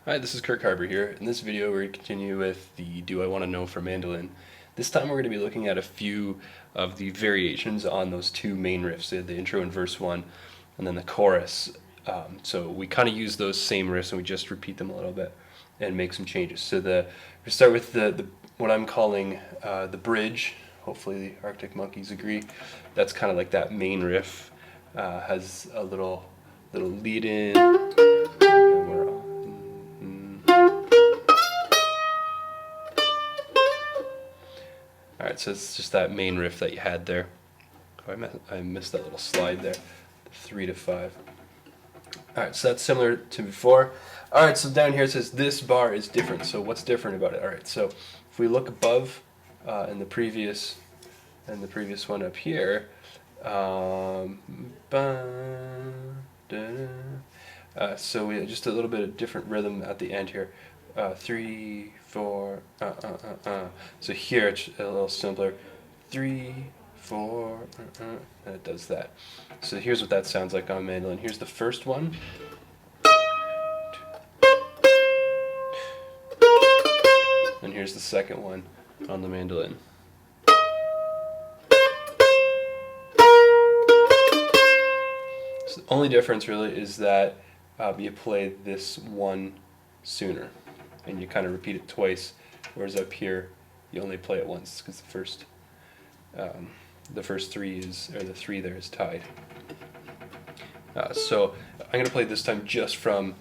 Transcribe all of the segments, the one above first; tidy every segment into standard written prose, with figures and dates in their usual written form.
Hi, this is Kirk Harber here. In this video we're going to continue with the Do I Want to Know for Mandolin. This time we're going to be looking at a few of the variations on those two main riffs, the intro and verse 1, and then the chorus. So we kind of use those same riffs and we just repeat them a little bit and make some changes. So we start with the what I'm calling the bridge. Hopefully the Arctic Monkeys agree. That's kind of like that main riff. Has a little lead in. And we're on. Alright, so it's just that main riff that you had there. Oh, I missed that little slide there. 3 to 5. Alright, so that's similar to before. Alright, so down here it says this bar is different. So what's different about it? Alright, so if we look above in the previous one up here, so we just a little bit of different rhythm at the end here. 3, 4, So here it's a little simpler. 3, 4, and it does that. So here's what that sounds like on mandolin. Here's the first one. And here's the second one on the mandolin. So the only difference really is that you play this one sooner, and you kind of repeat it twice, whereas up here you only play it once because the first three the three there is tied. So I'm going to play this time just from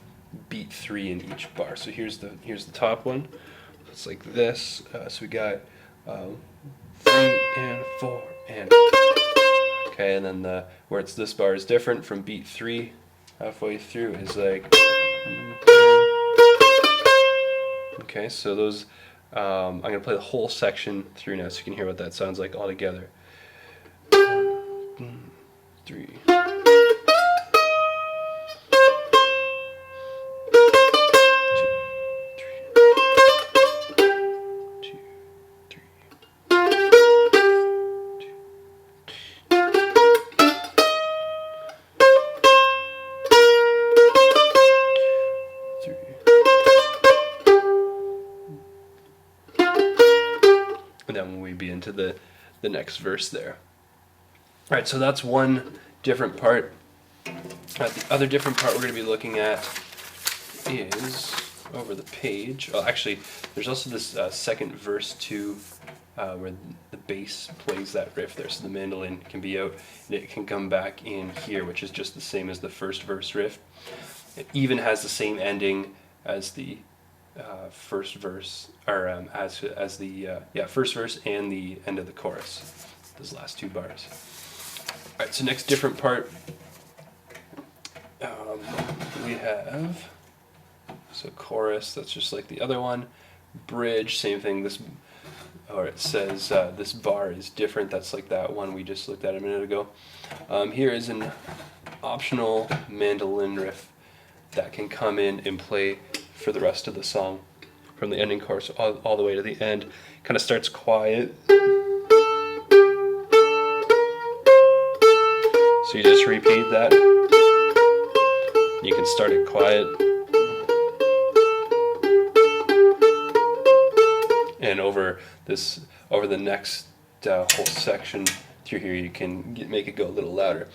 beat 3 in each bar. So here's the top one. It's like this. So we got 3 and 4 and okay, and then where it's this bar is different from beat 3 halfway through is like okay. So those I'm gonna play the whole section through now so you can hear what that sounds like all together. 1, 3. And then we'll be into the next verse there. Alright, so that's one different part. The other different part we're going to be looking at is over the page. Well, actually, there's also this second verse too, where the bass plays that riff there. So the mandolin can be out, and it can come back in here, which is just the same as the first verse riff. It even has the same ending as the first verse, or as the first verse and the end of the chorus. Those last two bars. All right, so next different part we have chorus. That's just like the other one. Bridge, same thing. It says this bar is different. That's like that one we just looked at a minute ago. Here is an optional mandolin riff that can come in and play for the rest of the song, from the ending chorus all the way to the end. Kind of starts quiet, so you just repeat that. You can start it quiet, and over the next whole section through here, you can make it go a little louder.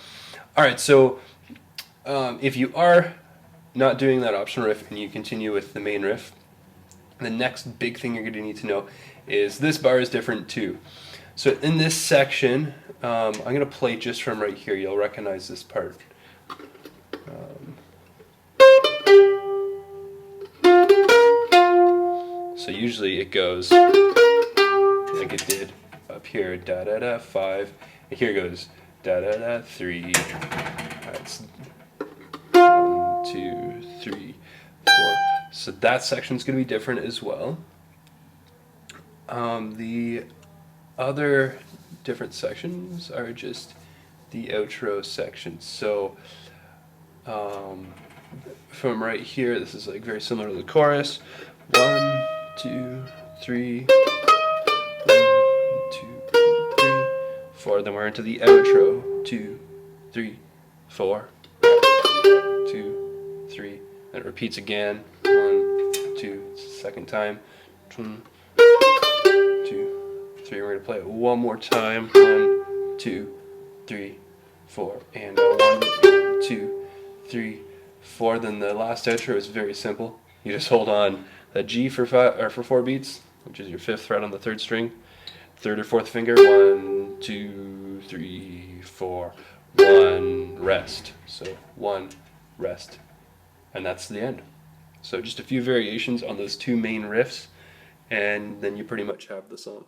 All right, so if you are not doing that optional riff and you continue with the main riff, the next big thing you're going to need to know is this bar is different too. So in this section, I'm going to play just from right here. You'll recognize this part. So usually it goes like it did up here, da da da 5, and here it goes da da da 3. It's 1, 2, 3, 4. So that section's going to be different as well. The other different sections are just the outro sections. So from right here, this is like very similar to the chorus. 1, 2, 3. 1, 2, 3, 4. Then we're into the outro. 2, 3, 4. 2, 3. And it repeats again. 1, 2, it's the second time. 1, 2, 3. We're gonna play it one more time. 1, 2, 3, 4, and 1, 2, 3, 4. Then the last outro is very simple. You just hold on that G for 4 beats, which is your 5th fret on the 3rd string, 3rd or 4th finger. 1, 2, 3, 4. 1, rest. So 1, rest, and that's the end. So just a few variations on those 2 main riffs, and then you pretty much have the song.